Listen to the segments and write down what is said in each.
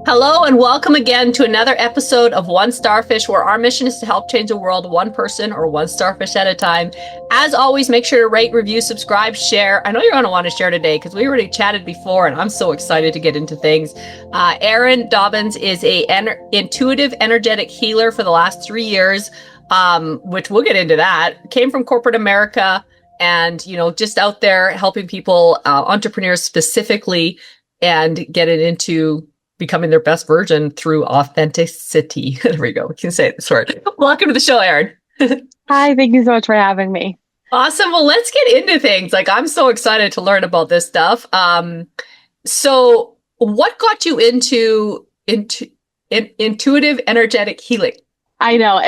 Hello and welcome again to another episode of One Starfish, where our mission is to help change the world one person or one starfish at a time. As always, make sure to rate, review, subscribe, share. I know you're going to want to share today because we already chatted before and I'm so excited to get into things. Erin Dobbins is a intuitive energetic healer for the last 3 years, which we'll get into that. Came from corporate America and, just out there helping people, entrepreneurs specifically, and get it into becoming their best version through authenticity. There we go. We can say this word. Welcome to the show, Erin. Hi, thank you so much for having me. Awesome. Well, let's get into things. I'm so excited to learn about this stuff. So what got you into intuitive energetic healing? I know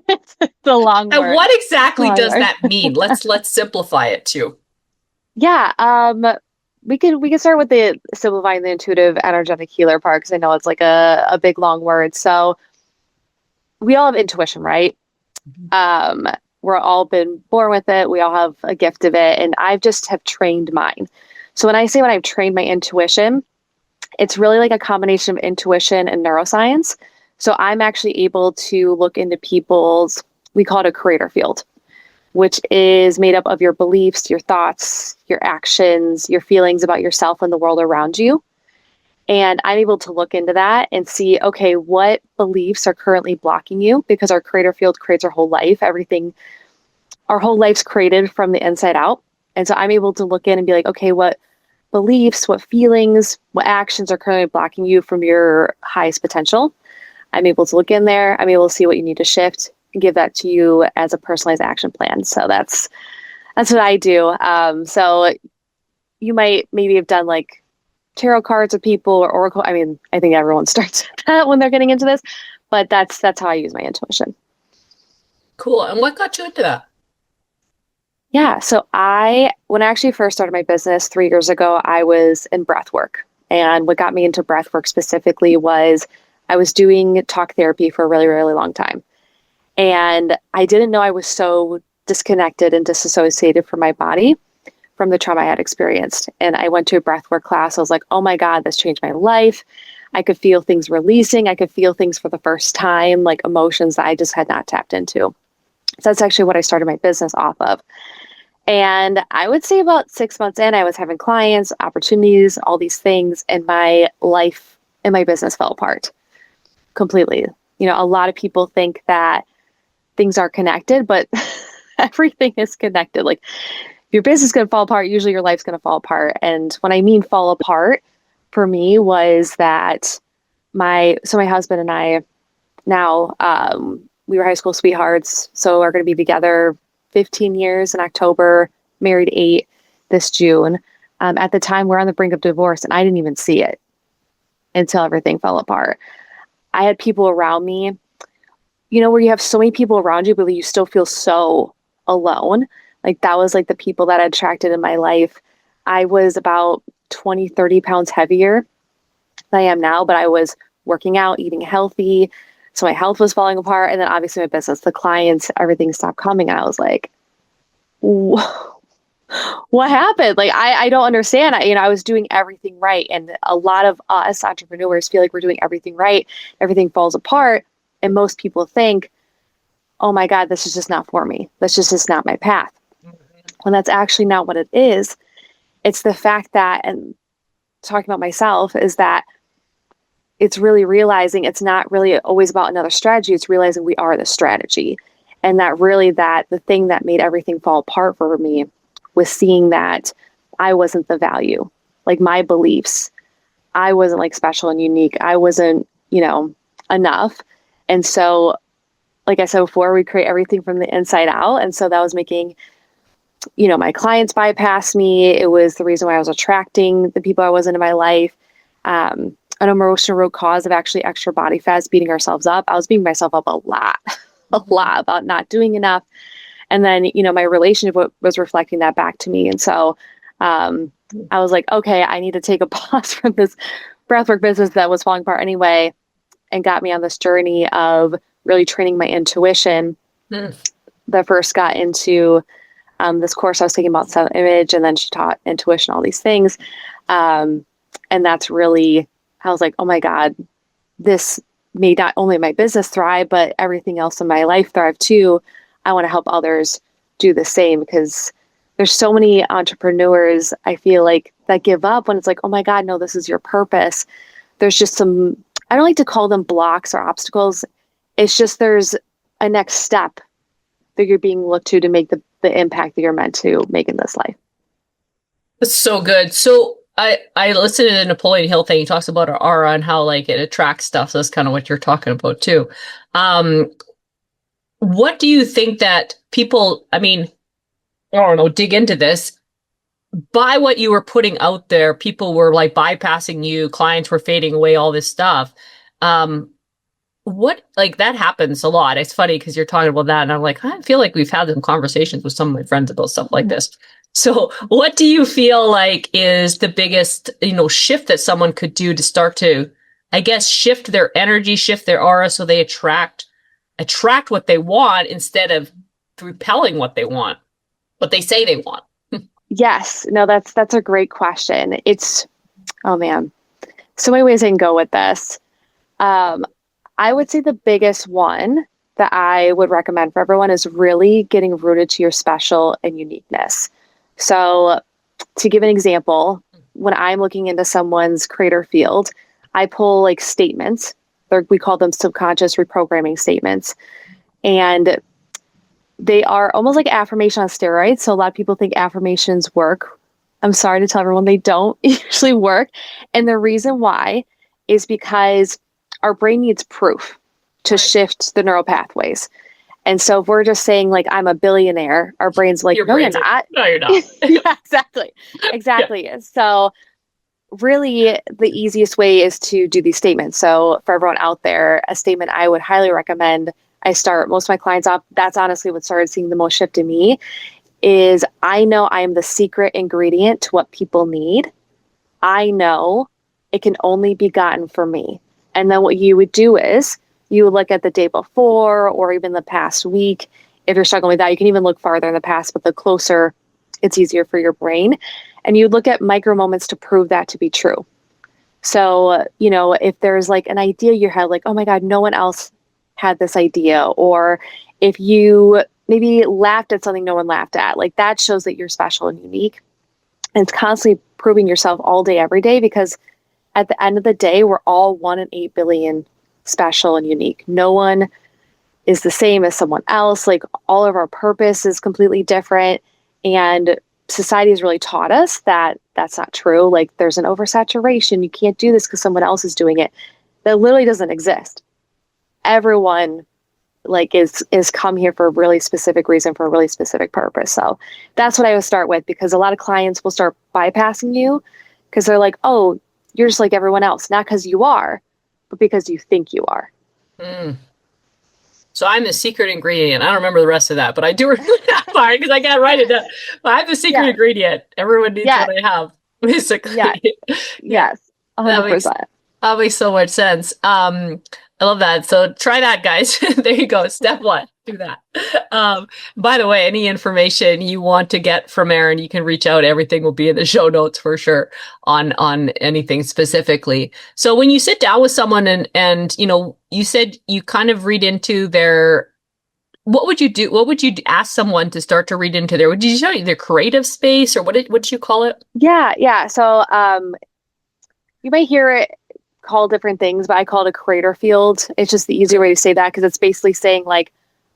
it's a long word. And what exactly does that mean? Let's simplify it too. Yeah, we can start with the simplifying the intuitive energetic healer part because I know it's like a big long word. So we all have intuition, right? We're all been born with it. We all have a gift of it, and I've just have trained mine. So when I've trained my intuition, it's really like a combination of intuition and neuroscience. So I'm actually able to look into people's, we call it a creator field, which is made up of your beliefs, your thoughts, your actions, your feelings about yourself and the world around you. And I'm able to look into that and see, okay, what beliefs are currently blocking you? Because our creator field creates our whole life. Our whole life's created from the inside out. And so I'm able to look in and be like, okay, what beliefs, what feelings, what actions are currently blocking you from your highest potential? I'm able to look in there. I'm able to see what you need to shift and give that to you as a personalized action plan. So that's what I do. So you might maybe have done like tarot cards with people or oracle. I mean, I think everyone starts that when they're getting into this, but that's how I use my intuition. Cool. And what got you into that? Yeah. So when I actually first started my business 3 years ago, I was in breath work. And what got me into breath work specifically was I was doing talk therapy for a really, really long time. And I didn't know I was so disconnected and disassociated from my body from the trauma I had experienced. And I went to a breathwork class. I was like, oh my God, this changed my life. I could feel things releasing. I could feel things for the first time, like emotions that I just had not tapped into. So that's actually what I started my business off of. And I would say about 6 months in, I was having clients, opportunities, all these things, and my life and my business fell apart completely. A lot of people think that things are connected, but everything is connected. Like your business is going to fall apart. Usually your life's going to fall apart. And when I mean fall apart for me was that my husband and I now, we were high school sweethearts. So we're going to be together 15 years in October, married 8 this June. At the time we're on the brink of divorce and I didn't even see it until everything fell apart. I had people around me, where you have so many people around you, but you still feel so alone. Like that was like the people that I attracted in my life. I was about 20, 30 pounds heavier than I am now, but I was working out, eating healthy. So my health was falling apart. And then obviously my business, the clients, everything stopped coming. And I was like, what happened? Like, I don't understand. I was doing everything right. And a lot of us entrepreneurs feel like we're doing everything right. Everything falls apart. And most people think, oh my God, this is just not for me. This is just not my path. When that's actually not what it is. It's the fact that, and talking about myself, is that it's really realizing it's not really always about another strategy. It's realizing we are the strategy. And that really the thing that made everything fall apart for me was seeing that I wasn't the value. Like my beliefs, I wasn't like special and unique. I wasn't, enough. And so, like I said before, we create everything from the inside out. And so that was making, my clients bypass me. It was the reason why I was attracting the people I wasn't in my life. An emotional root cause of actually extra body fat, beating ourselves up. I was beating myself up a lot about not doing enough. And then, my relationship was reflecting that back to me. And so I was like, okay, I need to take a pause from this breathwork business that was falling apart anyway, and got me on this journey of really training my intuition. That first got into this course I was taking about self-image, and then she taught intuition, all these things. And that's really, I was like, oh my God, this may not only my business thrive, but everything else in my life thrive too. I want to help others do the same, because there's so many entrepreneurs, I feel like, that give up when it's like, oh my God, no, this is your purpose. There's just some, I don't like to call them blocks or obstacles. It's just there's a next step that you're being looked to make the impact that you're meant to make in this life. That's so good. So I listened to the Napoleon Hill thing. He talks about our aura and how like it attracts stuff. So that's kind of what you're talking about too. What do you think that people, I mean, I don't know, dig into this. By what you were putting out there, people were like bypassing you, clients were fading away, all this stuff. What, like, that happens a lot. It's funny because you're talking about that, and I'm like, I feel like we've had some conversations with some of my friends about stuff like this. So what do you feel like is the biggest, shift that someone could do to start to, I guess, shift their energy, shift their aura so they attract what they want instead of repelling what they want, what they say they want? Yes. No, that's a great question. It's, oh man, so many ways I can go with this. I would say the biggest one that I would recommend for everyone is really getting rooted to your special and uniqueness. So to give an example, when I'm looking into someone's creator field, I pull like statements. We call them subconscious reprogramming statements. And they are almost like affirmation on steroids. So a lot of people think affirmations work. I'm sorry to tell everyone they don't usually work. And the reason why is because our brain needs proof to shift the neural pathways. And so if we're just saying like, I'm a billionaire, our brain's like, no, you're not. No, you're not. Yeah, exactly. Exactly. Yeah. So really the easiest way is to do these statements. So for everyone out there, a statement I would highly recommend, I start most of my clients off, that's honestly what started seeing the most shift in me, is I know I am the secret ingredient to what people need. I know it can only be gotten from me. And then what you would do is you would look at the day before or even the past week. If you're struggling with that, you can even look farther in the past, but the closer, it's easier for your brain. And you look at micro moments to prove that to be true. So, if there's like an idea you had, like, oh my God, no one else had this idea. Or if you maybe laughed at something no one laughed at, like that shows that you're special and unique. And it's constantly proving yourself all day, every day, because at the end of the day, we're all 1 in 8 billion special and unique. No one is the same as someone else. Like all of our purpose is completely different. And society has really taught us that that's not true. Like there's an oversaturation. You can't do this because someone else is doing it. That literally doesn't exist. Everyone like is come here for a really specific reason, for a really specific purpose. So that's what I would start with, because a lot of clients will start bypassing you because they're like, oh, you're just like everyone else, not because you are, but because you think you are. Mm. So I'm the secret ingredient. I don't remember the rest of that, but I do remember that part because I can't write it down. But I'm the secret ingredient. Everyone needs what I have, basically. Yes. 100%. That makes so much sense. I love that. So try that, guys. There you go. Step 1, do that. By the way, any information you want to get from Erin, you can reach out. Everything will be in the show notes for sure on anything specifically. So when you sit down with someone and you said you kind of read into what would you do? What would you ask someone to start to read into would you show their creative space, or what did you call it? Yeah. So, you might hear it called different things, but I call it a creator field. It's just the easier way to say that, because it's basically saying like,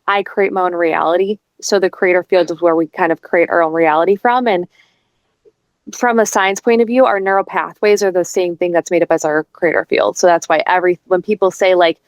I create my own reality. So the creator field is where we kind of create our own reality from. And from a science point of view, our neural pathways are the same thing that's made up as our creator field. So that's why when people say like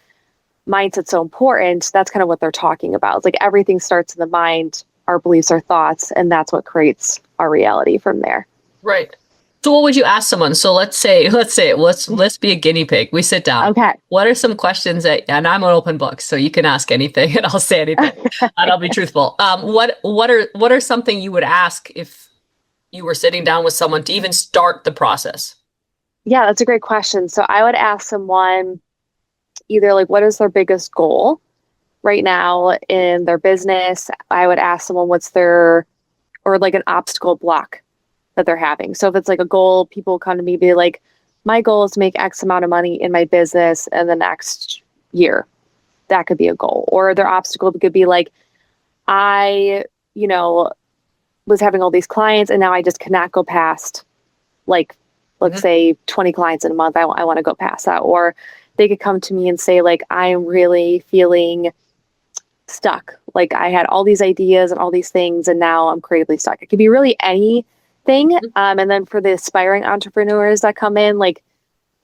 mindset's so important, that's kind of what they're talking about. It's like everything starts in the mind, our beliefs, our thoughts, and that's what creates our reality from there. Right. So what would you ask someone? So let's be a guinea pig. We sit down. Okay. What are some questions and I'm an open book, so you can ask anything and I'll say anything and I'll be truthful. What are something you would ask if you were sitting down with someone to even start the process? Yeah, that's a great question. So I would ask someone either like, what is their biggest goal right now in their business? I would ask someone or like an obstacle block that they're having. So if it's like a goal, people come to me be like, my goal is to make X amount of money in my business in the next year. That could be a goal. Or their obstacle could be like, I, you know, was having all these clients and now I just cannot go past, like, let's say 20 clients in a month. I want to go past that. Or they could come to me and say, like, I'm really feeling stuck. Like, I had all these ideas and all these things and now I'm creatively stuck. It could be really anything. And then for the aspiring entrepreneurs that come in, like,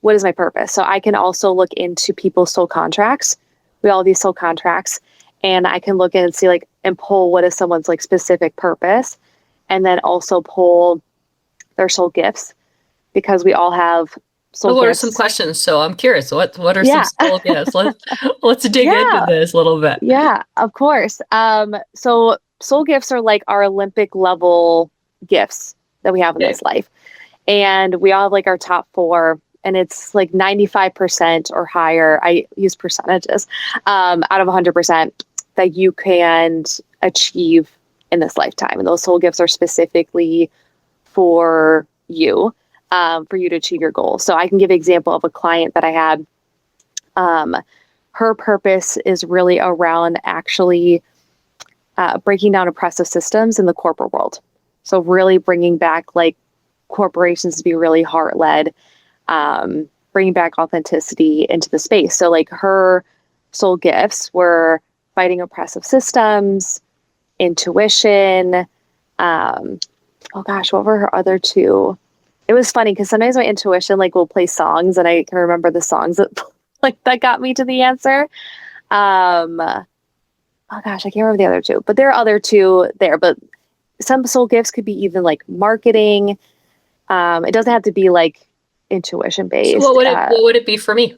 what is my purpose? So I can also look into people's soul contracts. We all have these soul contracts, and I can look in and see, like, and pull what is someone's like specific purpose, and then also pull their soul gifts, because we all have soul What are gifts. some questions? So I'm curious. What are Yeah. some soul gifts? Let's dig into this a little bit. Yeah, of course. So soul gifts are like our Olympic level gifts that we have in this life. And we all have like our top 4, and it's like 95% or higher. I use percentages out of 100% that you can achieve in this lifetime. And those soul gifts are specifically for you to achieve your goals. So I can give an example of a client that I had. Her purpose is really around actually breaking down oppressive systems in the corporate world. So really bringing back like corporations to be really heart-led, bringing back authenticity into the space. So like her soul gifts were fighting oppressive systems, intuition. Oh gosh, what were her other 2? It was funny because sometimes my intuition like will play songs and I can remember the songs that like that got me to the answer. Oh gosh, I can't remember the other 2, but there are other 2 there. But some soul gifts could be even like marketing. It doesn't have to be like intuition based. So what would it be for me?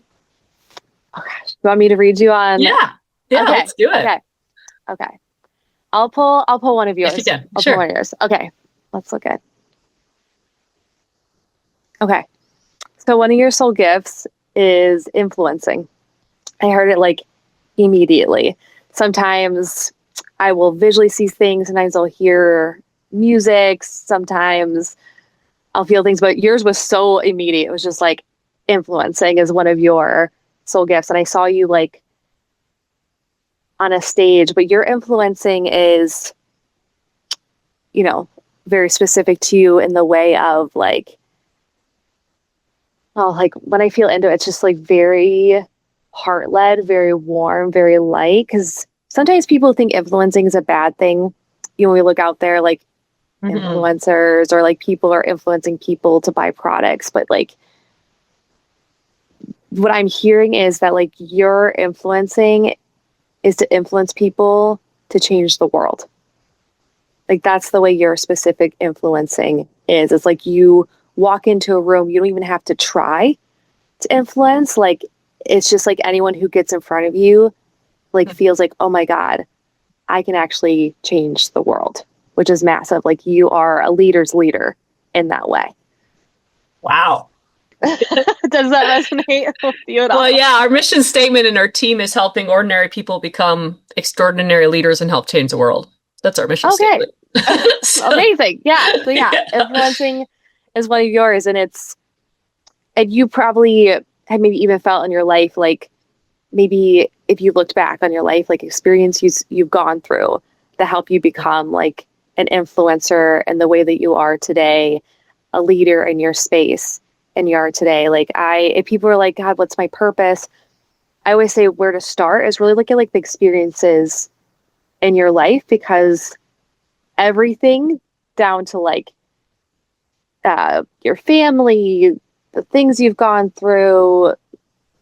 Oh gosh, you want me to read you on? Yeah, okay. Let's do it. Okay. I'll pull one of yours. If you can. I'll Sure. pull one of yours. Okay. Let's look at. Okay. So one of your soul gifts is influencing. I heard it like immediately. Sometimes I will visually see things. Sometimes I'll hear music. Sometimes I'll feel things, but yours was so immediate. It was just like influencing is one of your soul gifts. And I saw you like on a stage, but your influencing is, very specific to you in the way of like, oh, like when I feel into it, it's just like very heart-led, very warm, very light. Because sometimes people think influencing is a bad thing. We look out there like influencers or like people are influencing people to buy products. But like what I'm hearing is that like your influencing is to influence people to change the world. Like that's the way your specific influencing is. It's like you walk into a room, you don't even have to try to influence. Like it's just like anyone who gets in front of you like feels like, oh my God, I can actually change the world, which is massive. Like you are a leader's leader in that way. Wow. Does that resonate with you at all? Well, yeah, our mission statement in our team is helping ordinary people become extraordinary leaders and help change the world. That's our mission statement. Amazing. Yeah. So yeah, influencing is one of yours. And you probably have maybe even felt in your life, like maybe if you looked back on your life, like experience you've gone through that help you become like an influencer in the way that you are today, a leader in your space and you are today. Like if people are like, God, what's my purpose? I always say where to start is really look at like the experiences in your life, because everything down to like your family, the things you've gone through,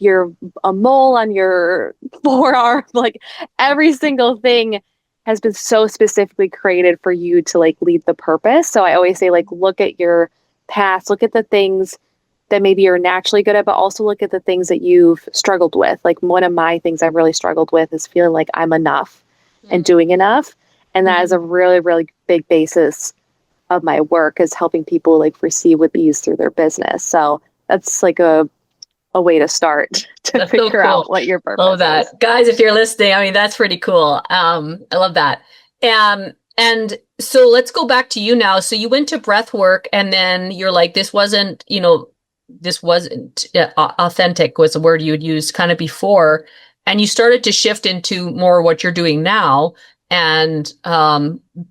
you're a mole on your forearm, like every single thing has been so specifically created for you to like lead the purpose. So I always say like look at your past, look at the things that maybe you're naturally good at, but also look at the things that you've struggled with. Like one of my things I've really struggled with is feeling like I'm enough and doing enough. And that is a really, really big basis of my work, is helping people like receive with ease through their business. So that's like a way to start to figure out what your purpose love that. is. Guys, if you're listening, I mean, that's pretty cool. I love that. And so let's go back to you now. So you went to breath work and then you're like, this wasn't, this wasn't authentic was the word you had used kind of before, and you started to shift into more what you're doing now. And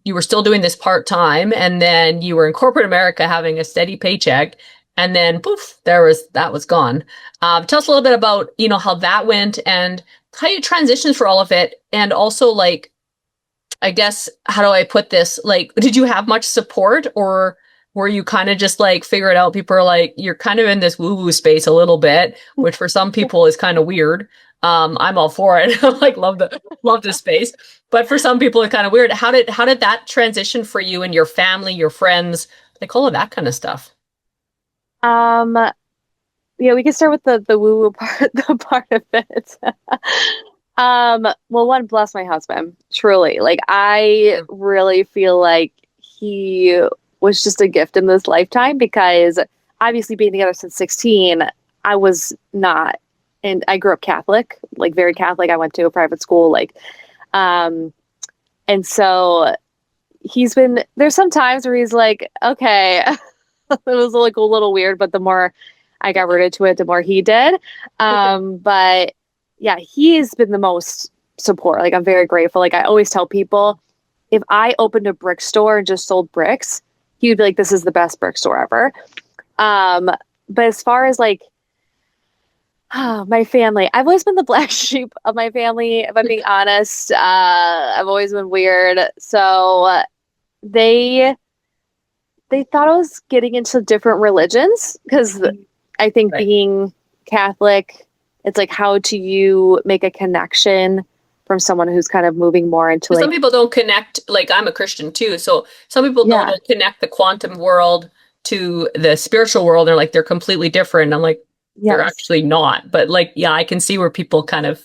you were still doing this part time, and then you were in corporate America having a steady paycheck, and then poof, that was gone. Tell us a little bit about how that went and how you transitioned for all of it, and also like I guess how do I put this? Like, did you have much support, or were you kind of just like figure it out? People are like, you're kind of in this woo-woo space a little bit, which for some people is kind of weird. I'm all for it. Like love the space. But for some people it's kind of weird. How did that transition for you and your family, your friends, like all of that kind of stuff? Um, yeah, we can start with the woo woo part, the part of it. Well, one, bless my husband, truly. Like, I really feel like he was just a gift in this lifetime because obviously being together since 16, I was not, and I grew up Catholic, like very Catholic. I went to a private school, um, and so there's some times where he's like, okay, it was like a little weird, but the more I got rooted to it, the more he did. But yeah, he's been the most support. Like, I'm very grateful. Like, I always tell people, if I opened a brick store and just sold bricks, he would be like, this is the best brick store ever. But as far as like, my family, I've always been the black sheep of my family. If I'm being honest, I've always been weird. So they thought I was getting into different religions because I think Right. being Catholic, it's like, how do you make a connection from someone who's kind of moving more into Some like, people don't connect, like I'm a Christian too, so some people don't yeah, connect the quantum world to the spiritual world. They're like they're completely different. I'm like, they're yes. actually not. But like, yeah, I can see where people kind of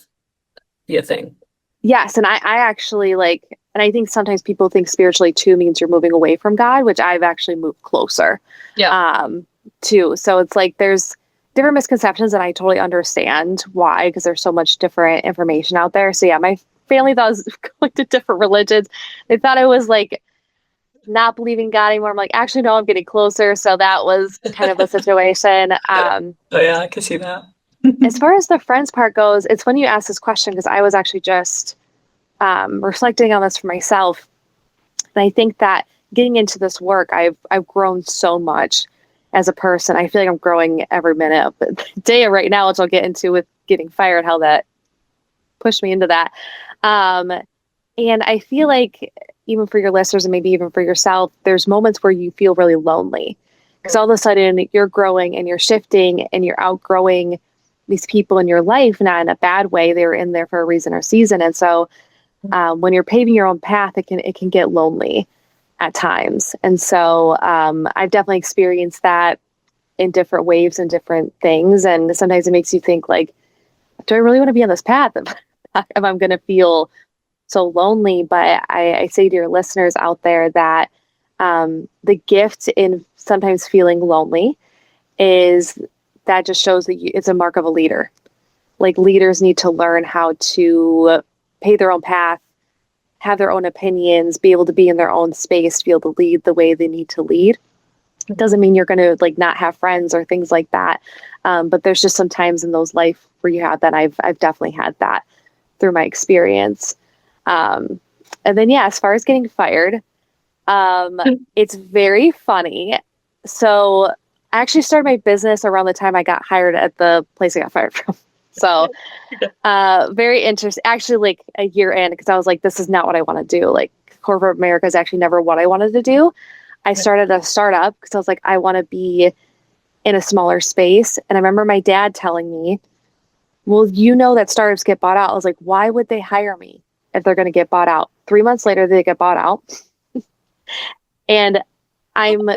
be a thing. Yes. And I actually like, and I think sometimes people think spiritually too means you're moving away from God, which I've actually moved closer Yeah. um, to. So it's like there's different misconceptions, and I totally understand why, because there's so much different information out there. So yeah, my family thought I was going to different religions. They thought I was like not believing God anymore. I'm like, actually, no, I'm getting closer. So that was kind of a situation. Oh yeah, I can see that. As far as the friends part goes, it's when you ask this question because I was actually just reflecting on this for myself, and I think that getting into this work, I've grown so much as a person. I feel like I'm growing every minute of the day right now, which I'll get into with getting fired, how that pushed me into that. Um, and I feel like even for your listeners and maybe even for yourself, there's moments where you feel really lonely because all of a sudden you're growing and you're shifting and you're outgrowing these people in your life, not in a bad way. They're in there for a reason or season. And so when you're paving your own path, it can get lonely at times. And so I've definitely experienced that in different waves and different things. And sometimes it makes you think like, do I really want to be on this path if I'm going to feel so lonely? But I say to your listeners out there that the gift in sometimes feeling lonely is that just shows that it's a mark of a leader. Like, leaders need to learn how to pave their own path, have their own opinions, be able to be in their own space, be able to lead the way they need to lead. It doesn't mean you're going to like not have friends or things like that. But there's just some times in those life where you have that. I've definitely had that through my experience. And then, yeah, as far as getting fired, it's very funny. So I actually started my business around the time I got hired at the place I got fired from. So very interesting. Actually, like a year in, because I was like, this is not what I want to do. Like, corporate America is actually never what I wanted to do. I started a startup because I was like, I want to be in a smaller space. And I remember my dad telling me, well, you know that startups get bought out. I was like, why would they hire me if they're going to get bought out? 3 months later, they get bought out. And I'm,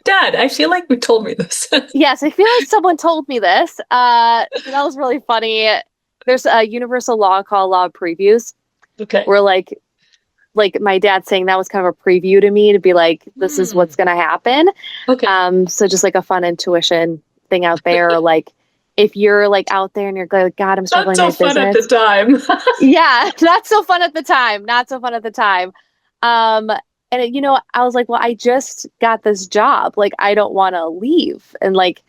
Dad, I feel like you told me this. yes, I feel like someone told me this. So that was really funny. There's a universal law called law of previews, Okay. where like my dad saying that was kind of a preview to me to be like, this is what's going to happen. Okay. So just like a fun intuition thing out there. Or like, if you're like out there and you're like, God, I'm struggling Not so in my fun at the business. time. Yeah, not so fun at the time. Not so fun at the time. And I was like, well, I just got this job. Like, I don't want to leave. And like,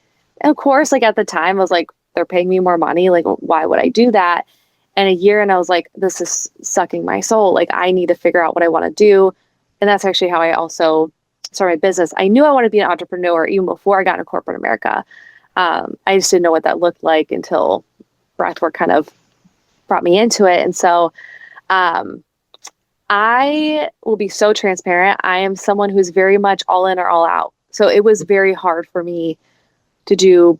of course, like at the time I was like, they're paying me more money. Like, why would I do that? And a year and I was like, this is sucking my soul. Like, I need to figure out what I want to do. And that's actually how I also started my business. I knew I wanted to be an entrepreneur even before I got into corporate America. I just didn't know what that looked like until breathwork kind of brought me into it. And so I will be so transparent. I am someone who's very much all in or all out. So it was very hard for me to do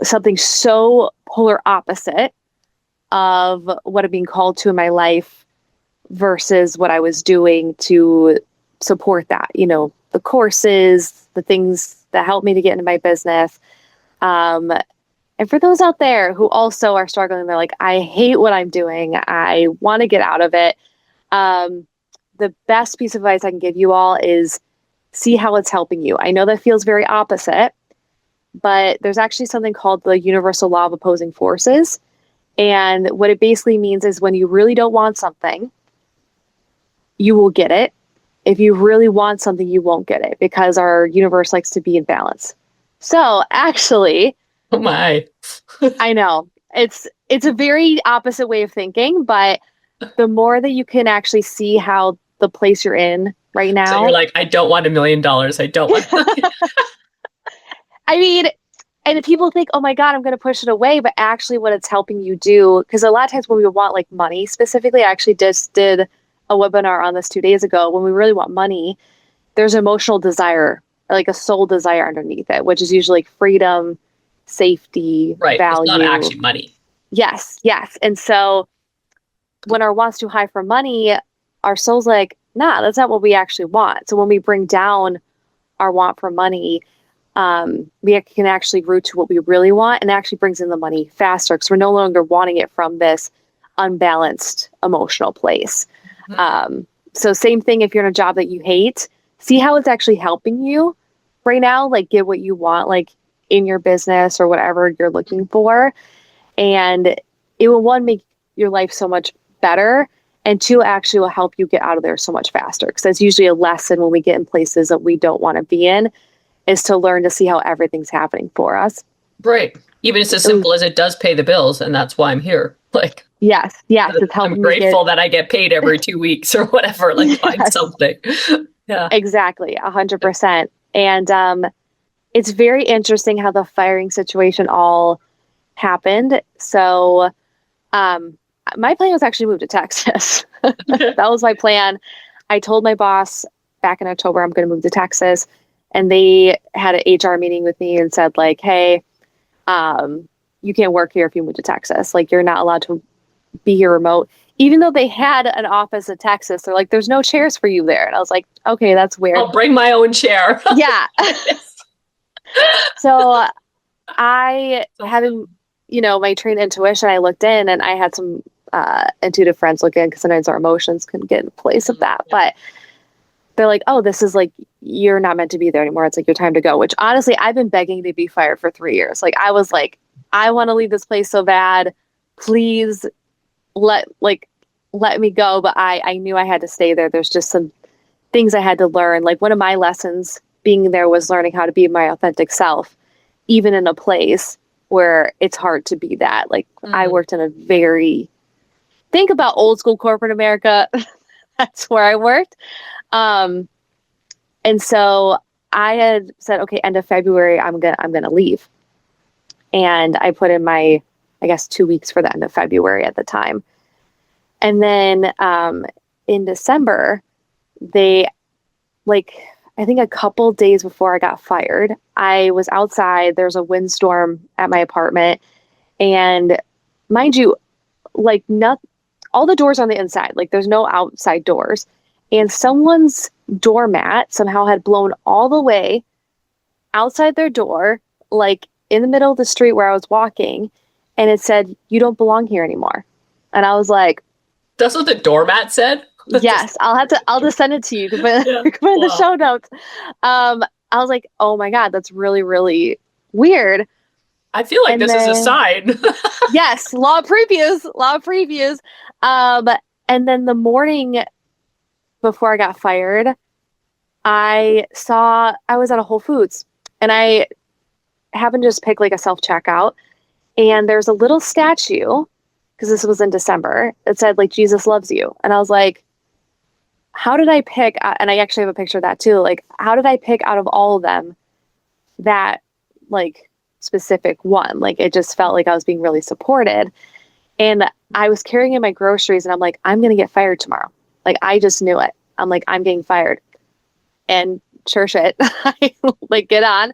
something so polar opposite of what I'm being called to in my life versus what I was doing to support that, the courses, the things that helped me to get into my business. And for those out there who also are struggling, they're like, I hate what I'm doing. I want to get out of it. The best piece of advice I can give you all is see how it's helping you. I know that feels very opposite, but there's actually something called the universal law of opposing forces. And what it basically means is when you really don't want something, you will get it. If you really want something, you won't get it because our universe likes to be in balance. So actually, Oh my. I know it's a very opposite way of thinking, but the more that you can actually see how the place you're in right So you're now, like, I don't want $1 million. I don't want. I mean, and people think, oh my God, I'm going to push it away. But actually, what it's helping you do, because a lot of times when we want like money specifically, I actually just did a webinar on this 2 days ago. When we really want money, there's emotional desire, like a soul desire underneath it, which is usually like freedom, safety, Right. value. It's not actually money. Yes, yes. And so when our want's too high for money, our soul's like, nah, that's not what we actually want. So when we bring down our want for money, we can actually root to what we really want, and it actually brings in the money faster because we're no longer wanting it from this unbalanced emotional place. So same thing if you're in a job that you hate, see how it's actually helping you right now, like get what you want, like in your business or whatever you're looking for. And it will, one, make your life so much better, and two, actually will help you get out of there so much faster. Because that's usually a lesson when we get in places that we don't want to be in, is to learn to see how everything's happening for us. Right. Even it's as simple as it does pay the bills, and that's why I'm here. Like, yes, it's helping. I'm grateful that I get paid every 2 weeks or whatever. Like, find Yes. something. Yeah. Exactly, 100%. And it's very interesting how the firing situation all happened. So my plan was actually move to Texas. That was my plan. I told my boss back in October I'm going to move to Texas, and they had an HR meeting with me and said like, hey, you can't work here if you move to Texas. Like, you're not allowed to be here remote. Even though they had an office in Texas, they're like, there's no chairs for you there. And I was like, okay, that's weird. I'll bring my own chair. Yeah. So I, having, my trained intuition, I looked in and I had some intuitive friends look in because sometimes our emotions can get in place of that. But they're like, oh, this is like, you're not meant to be there anymore. It's like your time to go, which honestly, I've been begging to be fired for 3 years. Like, I was like, I want to leave this place so bad. Please let me go. But I knew I had to stay there. There's just some things I had to learn. Like, one of my lessons being there was learning how to be my authentic self, even in a place where it's hard to be that. Like, I worked in a think about old school corporate America. That's where I worked. And so I had said, okay, end of February, I'm gonna leave. And I put in my, 2 weeks for the end of February at the time. And then in December, they, I think a couple days before I got fired, I was outside. There's a windstorm at my apartment. And mind you, all the doors are on the inside. Like, there's no outside doors. And someone's doormat somehow had blown all the way outside their door, like in the middle of the street where I was walking. And it said, "You don't belong here anymore." And I was like, that's what the doormat said? Yes, I'll just send it to you to put in the show notes. I was like, oh my God, that's really, really weird. I feel like this is a sign. Yes, law of previews. And then the morning before I got fired, I was at a Whole Foods, and I happened to just pick like a self-checkout, and there's a little statue, because this was in December, it said like Jesus loves you. And I was like, how did I pick, and I actually have a picture of that too, like how did I pick out of all of them that like specific one? Like it just felt like I was being really supported. And I was carrying in my groceries and I'm like, I'm going to get fired tomorrow. Like I just knew it. I'm like, I'm getting fired. And sure shit, I like get on.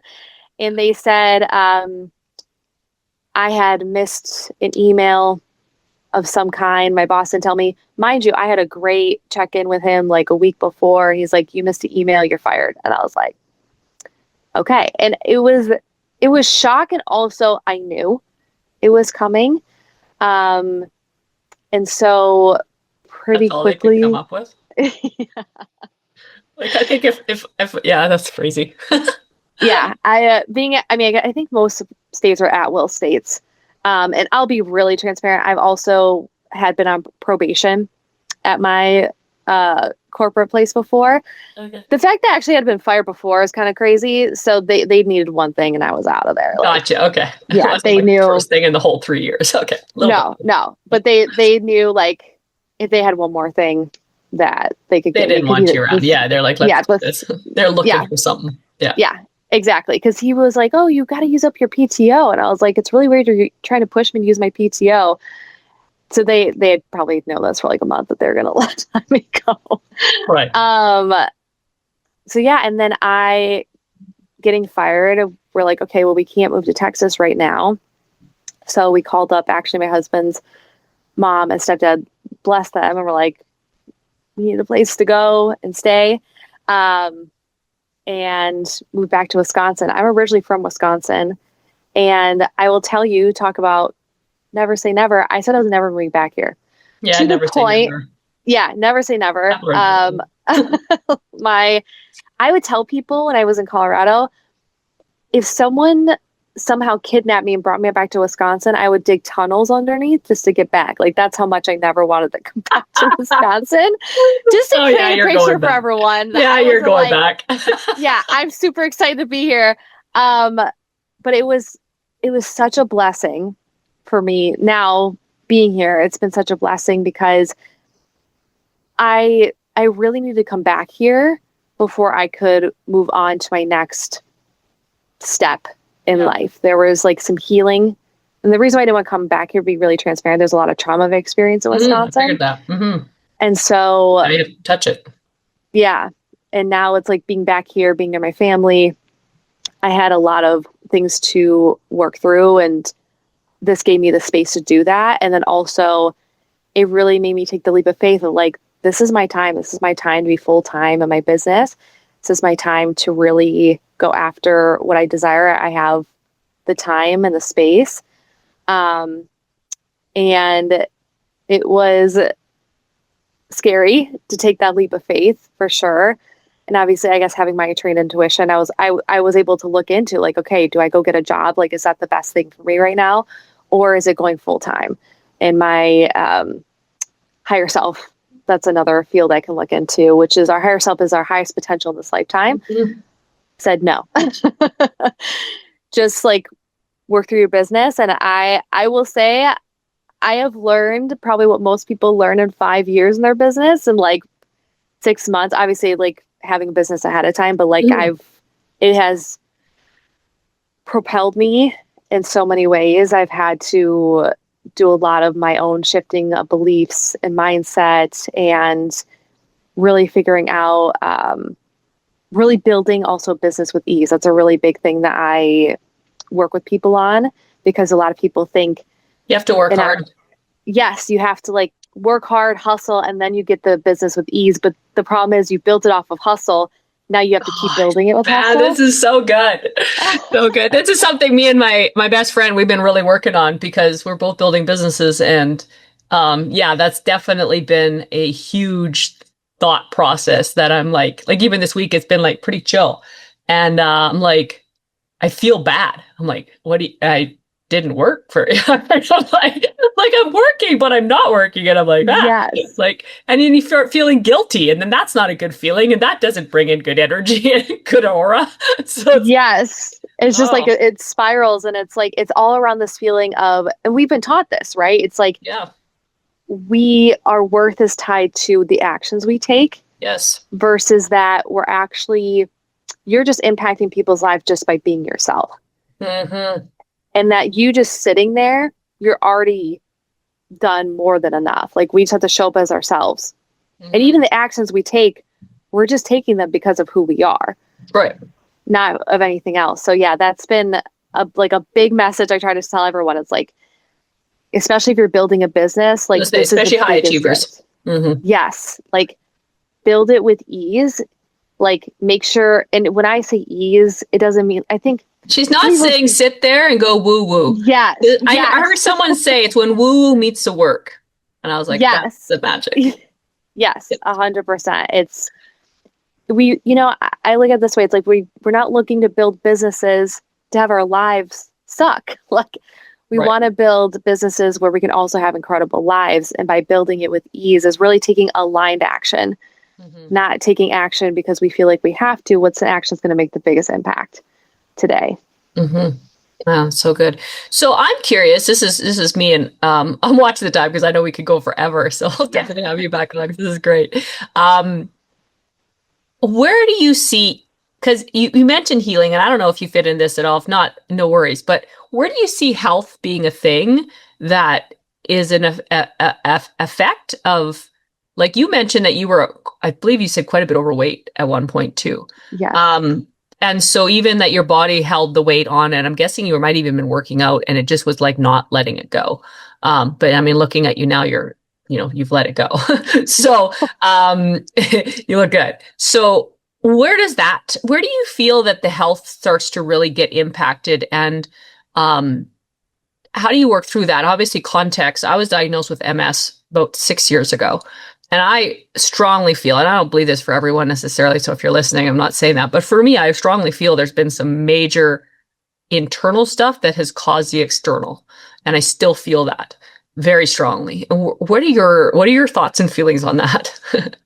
And they said I had missed an email of some kind. My boss didn't tell me. Mind you, I had a great check-in with him like a week before. He's like, you missed an email, you're fired. And I was like, okay. And it was shock, and also I knew it was coming. And so pretty That's all quickly they could come up with. Like I think if yeah, that's crazy. yeah, I think most states are at will states. And I'll be really transparent. I've also had been on probation at my corporate place before. Okay. The fact that I actually had been fired before is kind of crazy. So they needed one thing and I was out of there. Like, Gotcha. Okay. Yeah, they like knew. The first thing in the whole 3 years. Okay. No. But they knew like if they had one more thing that they could They get. didn't want you around. Yeah. They're like, let's do this. They're looking for something. Yeah. Yeah. Exactly. Because he was like, oh, you got to use up your PTO. And I was like, it's really weird you're trying to push me to use my PTO. So they'd probably know this for like a month that they're going to let me go. Right. So yeah. And then getting fired, we're like, okay, well, we can't move to Texas right now. So we called up actually my husband's mom and stepdad, bless them. And we're like, we need a place to go and stay. And moved back to Wisconsin. I'm originally from Wisconsin, and I will tell you, talk about never say never. I said I was never moving back here. Yeah, to never the point, say never. Yeah, never say never. I would tell people when I was in Colorado, if someone somehow kidnapped me and brought me back to Wisconsin, I would dig tunnels underneath just to get back. Like that's how much I never wanted to come back to Wisconsin. Just to create a picture for everyone. Yeah, you're going back. Yeah, I'm super excited to be here. But it was such a blessing for me now being here. It's been such a blessing because I really need to come back here before I could move on to my next step in life. There was like some healing. And the reason why I didn't want to come back here, be really transparent, there's a lot of trauma I've experienced in Wisconsin. I figured that. Mm-hmm. And so I have to touch it. Yeah. And now it's like being back here, being near my family. I had a lot of things to work through, and this gave me the space to do that. And then also it really made me take the leap of faith of like, this is my time. This is my time to be full time in my business. This is my time to really go after what I desire. I have the time and the space. And it was scary to take that leap of faith for sure. And obviously, I guess having my trained intuition, I was able to look into like, okay, do I go get a job? Like, is that the best thing for me right now? Or is it going full time in my higher self? That's another field I can look into, which is our higher self is our highest potential in this lifetime. Mm-hmm. Said no. Just like work through your business. And I will say I have learned probably what most people learn in 5 years in their business in like 6 months. Obviously, like having a business ahead of time, but like it has propelled me in so many ways. I've had to do a lot of my own shifting of beliefs and mindset and really figuring out, really building also business with ease. That's a really big thing that I work with people on, because a lot of people think you have to work hard. Yes, you have to like work hard, hustle, and then you get the business with ease. But the problem is you built it off of hustle. Now you have to keep building it with hustle. This is so good. So good. This is something me and my best friend, we've been really working on, because we're both building businesses. And that's definitely been a huge thought process that I'm like even this week, it's been like pretty chill. And I'm like, I feel bad. I'm like, I didn't work for it. I'm like I'm working, but I'm not working. And I'm like, yes. Like, and then you start feeling guilty, and then that's not a good feeling, and that doesn't bring in good energy and good aura. So yes. It's just like Oh, it spirals, and it's like it's all around this feeling of, and we've been taught this, right? It's like yeah. our worth is tied to the actions we take Yes. versus that you're just impacting people's lives just by being yourself. Mm-hmm. And that you just sitting there, you're already done more than enough. Like we just have to show up as ourselves. And Mm-hmm. even the actions we take, we're just taking them because of who we are, Right. not of anything else. So yeah, that's been a big message I try to tell everyone. It's like, especially if you're building a business, like this is Especially the high biggest achievers. gift. Mm-hmm. Yes, like build it with ease. Like make sure, and when I say ease, it doesn't mean, I think She's some not people, saying sit there and go woo woo. yes, I heard yes, someone say it's when woo woo meets the work. And I was like, that's yes, the magic. yes, 100%. It's, I look at it this way. It's like we're not looking to build businesses to have our lives suck. Like we Right. want to build businesses where we can also have incredible lives. And by building it with ease is really taking aligned action, Mm-hmm. not taking action because we feel like we have to. What's the action that's going to make the biggest impact today? Mm-hmm. Wow, so good. So I'm curious. This is me, and I'm watching the time because I know we could go forever. So I'll Yeah. definitely have you back on. This is great. Um, where do you see? Because you mentioned healing, and I don't know if you fit in this at all. If not, no worries. But where do you see health being a thing that is an effect of? Like you mentioned that you were, I believe you said quite a bit overweight at one point too. Yes. Um, and so even that your body held the weight on it, I'm guessing you might even been working out and it just was like not letting it go. But I mean, looking at you now, you've let it go. So, you look good. So where do you feel that the health starts to really get impacted? And, how do you work through that? Obviously context. I was diagnosed with MS about 6 years ago. And I strongly feel, and I don't believe this for everyone necessarily, so if you're listening, I'm not saying that, but for me, I strongly feel there's been some major internal stuff that has caused the external. And I still feel that very strongly. What are your thoughts and feelings on that?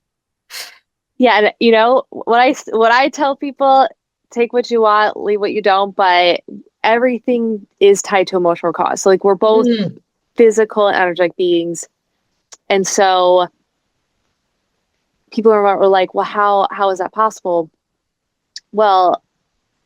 Yeah, and what I tell people, take what you want, leave what you don't, but everything is tied to emotional cause. So like we're both Mm, physical and energetic beings. And so people were like, well, how is that possible? Well,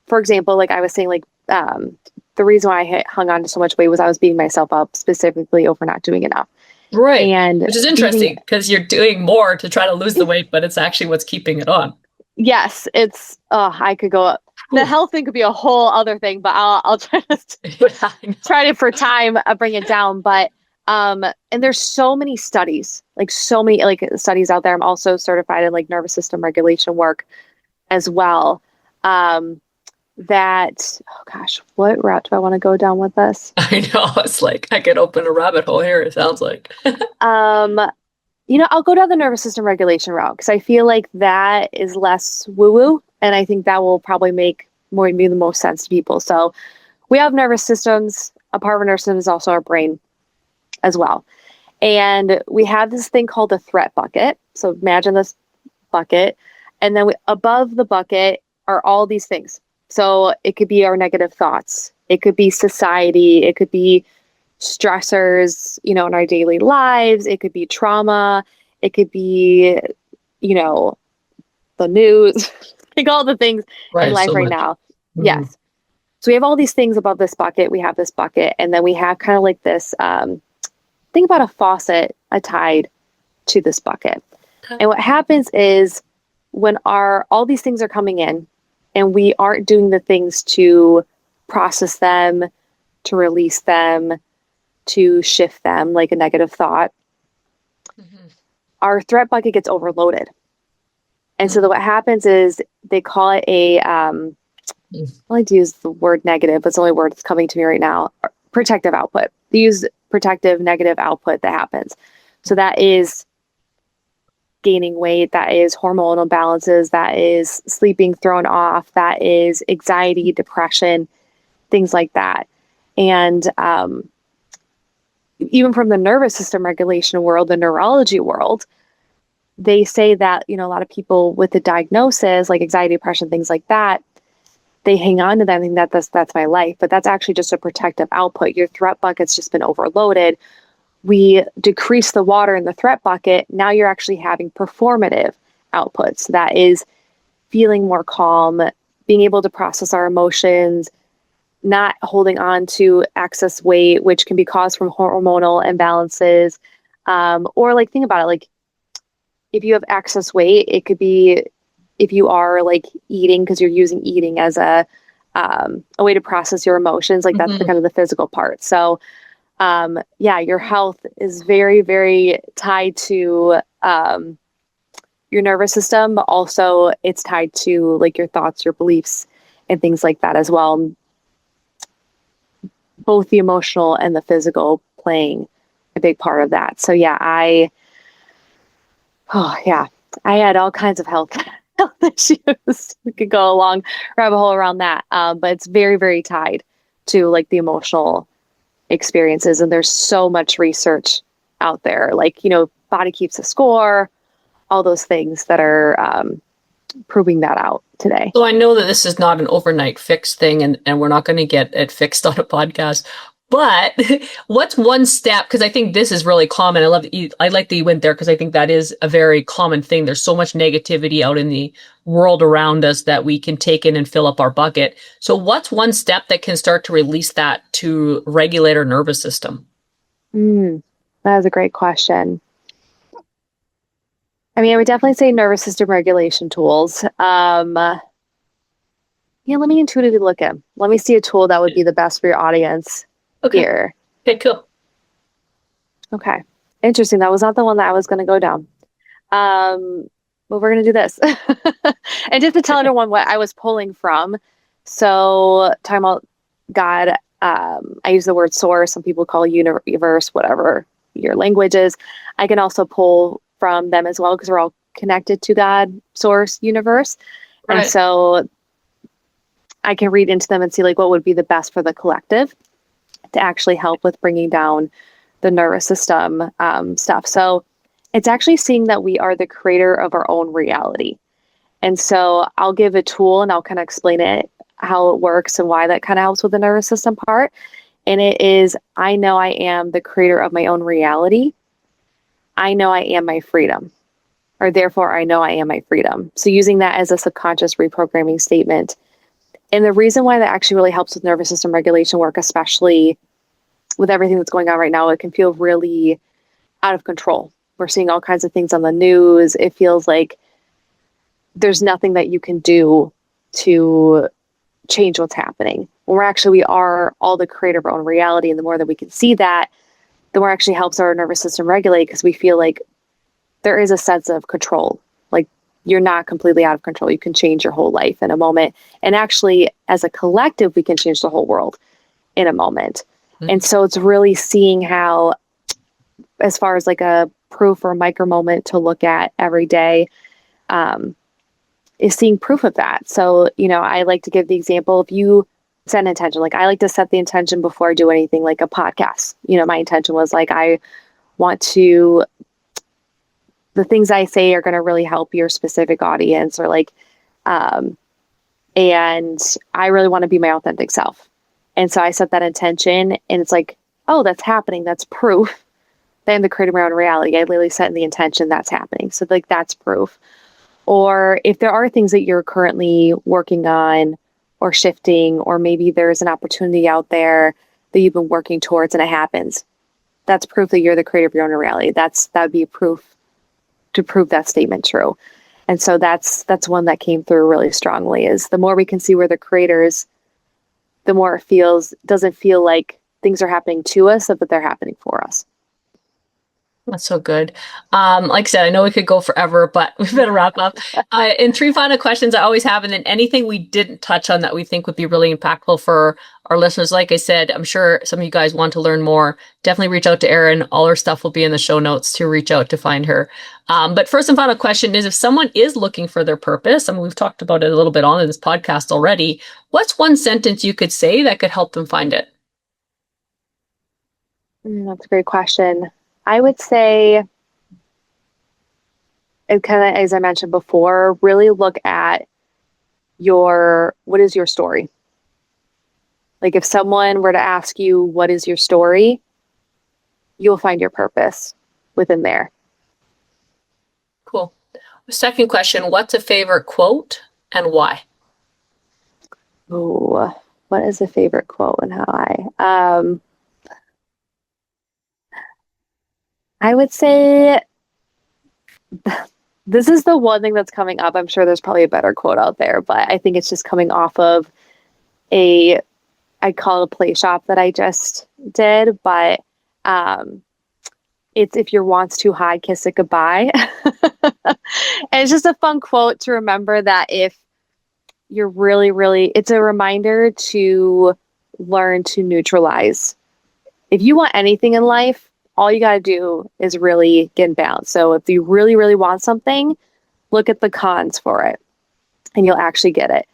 for example, like I was saying, like the reason why I hung on to so much weight was I was beating myself up specifically over not doing enough. right. And Which is interesting because you're doing more to try to lose the weight, but it's actually what's keeping it on. yes, it's I could go up. The health thing could be a whole other thing, but I'll try to try to for time bring it down. But and there's so many studies, like so many like studies out there. I'm also certified in like nervous system regulation work as well. That, oh gosh, what route do I want to go down with this? I know. It's like I could open a rabbit hole here, it sounds like. Um, I'll go down the nervous system regulation route because I feel like that is less woo-woo, and I think that will probably make the most sense to people. So we have nervous systems. A part of our nervous system is also our brain as well. And we have this thing called a threat bucket. So imagine this bucket. And then above the bucket are all these things. So it could be our negative thoughts. It could be society. It could be stressors, in our daily lives. It could be trauma. It could be, the news, like all the things in Right, life so right much. now. Mhm. Yes. So we have all these things above this bucket. We have this bucket, and then we have kind of like this think about a faucet tied to this bucket. And what happens is when all these things are coming in and we aren't doing the things to process them, to release them, to shift them, like a negative thought, our threat bucket gets overloaded. And so what happens is they call it I like to use the word negative, but it's the only word that's coming to me right now. Protective output. They use protective negative output that happens. So that is gaining weight, that is hormonal imbalances, that is sleeping thrown off, that is anxiety, depression, things like that. And even from the nervous system regulation world, the neurology world, they say that, a lot of people with the diagnosis, like anxiety, depression, things like that, they hang on to that and think that that's my life, but that's actually just a protective output. Your threat bucket's just been overloaded. We decrease the water in the threat bucket. Now you're actually having performative outputs. That is feeling more calm, being able to process our emotions, not holding on to excess weight, which can be caused from hormonal imbalances. Or like, think about it, like if you have excess weight, it could be if you are like eating because you're using eating as a way to process your emotions, like that's the kind of the physical part. So yeah, your health is very, very tied to your nervous system, but also it's tied to like your thoughts, your beliefs, and things like that as well. Both the emotional and the physical playing a big part of that. So yeah, I had all kinds of health issues. We could go a long rabbit hole around that, but it's very, very tied to like the emotional experiences. And there's so much research out there, like, body keeps a score, all those things that are proving that out today. So I know that this is not an overnight fix thing, and we're not going to get it fixed on a podcast. But what's one step? Because I think this is really common. I like that you went there because I think that is a very common thing. There's so much negativity out in the world around us that we can take in and fill up our bucket. So what's one step that can start to release that to regulate our nervous system? That is a great question. I mean, I would definitely say nervous system regulation tools. Let me intuitively look at. Let me see a tool that would be the best for your audience here. Okay, cool. Okay, interesting. That was not the one that I was going to go down. But we're going to do this. And just to tell everyone what I was pulling from. So talking about God, I use the word source. Some people call it universe, whatever your language is. I can also pull from them as well because we're all connected to God, source, universe. Right. And so I can read into them and see like what would be the best for the collective to actually help with bringing down the nervous system stuff. So it's actually seeing that we are the creator of our own reality. And so I'll give a tool and I'll kind of explain it, how it works and why that kind of helps with the nervous system part. And it is, I know I am the creator of my own reality. I know I am my freedom, or therefore I know I am my freedom. So using that as a subconscious reprogramming statement. And the reason why that actually really helps with nervous system regulation work, especially with everything that's going on right now, it can feel really out of control. We're seeing all kinds of things on the news. It feels like there's nothing that you can do to change what's happening. When we are all the creator of our own reality. And the more that we can see that, the more actually helps our nervous system regulate because we feel like there is a sense of control. Like you're not completely out of control. You can change your whole life in a moment. And actually, as a collective, we can change the whole world in a moment. Mm-hmm. And so it's really seeing how, as far as like a proof or a micro moment to look at every day, is seeing proof of that. So, I like to give the example, if you set an intention, like I like to set the intention before I do anything, like a podcast. My intention was like, I want to, the things I say are going to really help your specific audience, or like, and I really want to be my authentic self. And so I set that intention and it's like, oh, that's happening. That's proof that I'm the creator of my own reality. I literally set in the intention that's happening. So like, that's proof. Or if there are things that you're currently working on or shifting, or maybe there's an opportunity out there that you've been working towards and it happens, that's proof that you're the creator of your own reality. That would be proof to prove that statement true. And so that's one that came through really strongly, is the more we can see we're the creators, the more it doesn't feel like things are happening to us, but they're happening for us. That's so good. Like I said, I know we could go forever, but we better wrap up. And 3 final questions I always have, and then anything we didn't touch on that we think would be really impactful for our listeners. Like I said, I'm sure some of you guys want to learn more. Definitely reach out to Erin. All her stuff will be in the show notes to reach out to find her. But first and final question is, if someone is looking for their purpose, we've talked about it a little bit on this podcast already, what's one sentence you could say that could help them find it? That's a great question. I would say, and kind of as I mentioned before, really look at what is your story? Like if someone were to ask you, what is your story? You'll find your purpose within there. Cool. Second question, what's a favorite quote and why? Oh, what is a favorite quote and how I would say this is the one thing that's coming up. I'm sure there's probably a better quote out there, but I think it's just coming off of I call it a play shop that I just did, but it's if your want's too high, kiss it goodbye. And it's just a fun quote to remember that if you're really, really, it's a reminder to learn to neutralize. If you want anything in life, all you got to do is really get in balance. So if you really, really want something, look at the cons for it and you'll actually get it.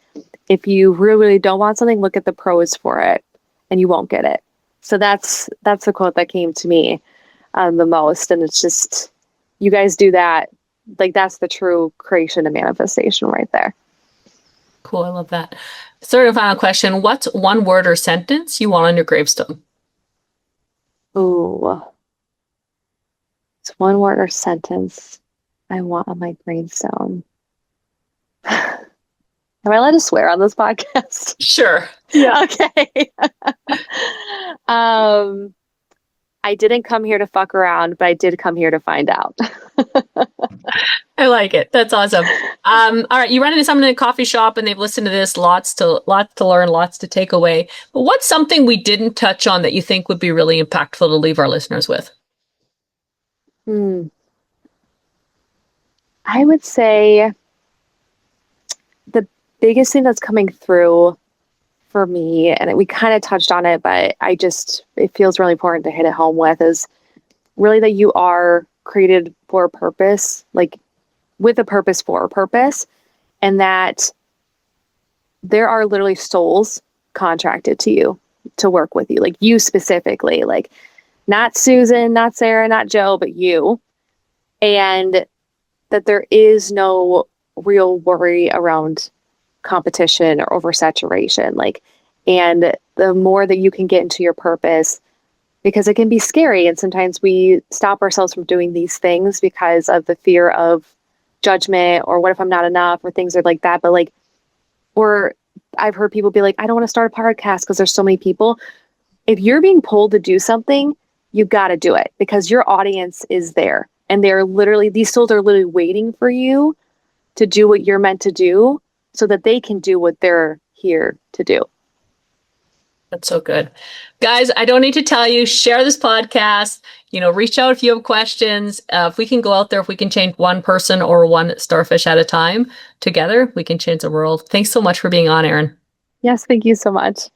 If you really, really don't want something, look at the pros for it and you won't get it. So that's the quote that came to me the most. And it's just, you guys do that. Like that's the true creation and manifestation right there. Cool. I love that. Third and final question. What's one word or sentence you want on your gravestone? Ooh. It's one word or sentence I want on my gravestone. Am I allowed to swear on this podcast? Sure. Yeah. Okay. I didn't come here to fuck around, but I did come here to find out. I like it. That's awesome. All right. You run into someone in a coffee shop and they've listened to this, lots to learn, lots to take away. But what's something we didn't touch on that you think would be really impactful to leave our listeners with? I would say the biggest thing that's coming through for me, and we kind of touched on it, but it feels really important to hit it home with, is really that you are created for a purpose, like with a purpose for a purpose, and that there are literally souls contracted to you to work with you, like you specifically, like not Susan, not Sarah, not Joe, but you. And that there is no real worry around competition or oversaturation. Like, and the more that you can get into your purpose, because it can be scary. And sometimes we stop ourselves from doing these things because of the fear of judgment or what if I'm not enough or things are like that. But like, or I've heard people be like, I don't want to start a podcast because there's so many people. If you're being pulled to do something, you got to do it because your audience is there. And these souls are literally waiting for you to do what you're meant to do so that they can do what they're here to do. That's so good. Guys, I don't need to tell you, share this podcast, reach out if you have questions. If we can go out there, if we can change one person or one starfish at a time together, we can change the world. Thanks so much for being on, Erin. Yes, thank you so much.